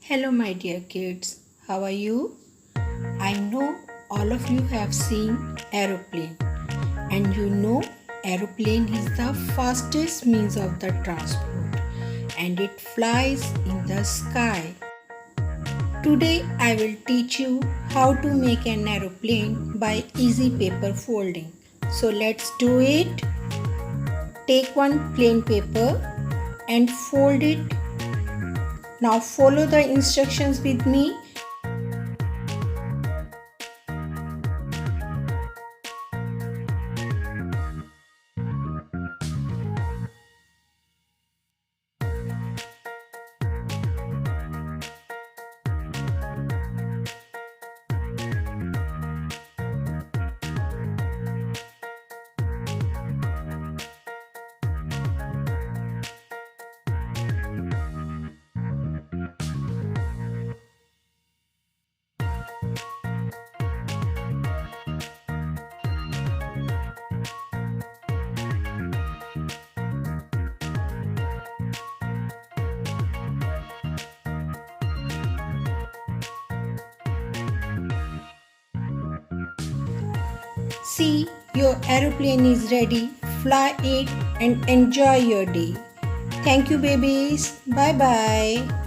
Hello, my dear kids. How are you? I know all of you have seen aeroplane, and you know aeroplane is the fastest means of the transport, and it flies in the sky. Today I will teach you how to make an aeroplane by easy paper folding. So let's do it. Take one plain paper and fold it. Now follow the instructions with me. See, your aeroplane is ready. Fly it and enjoy your day. Thank you, babies. Bye bye.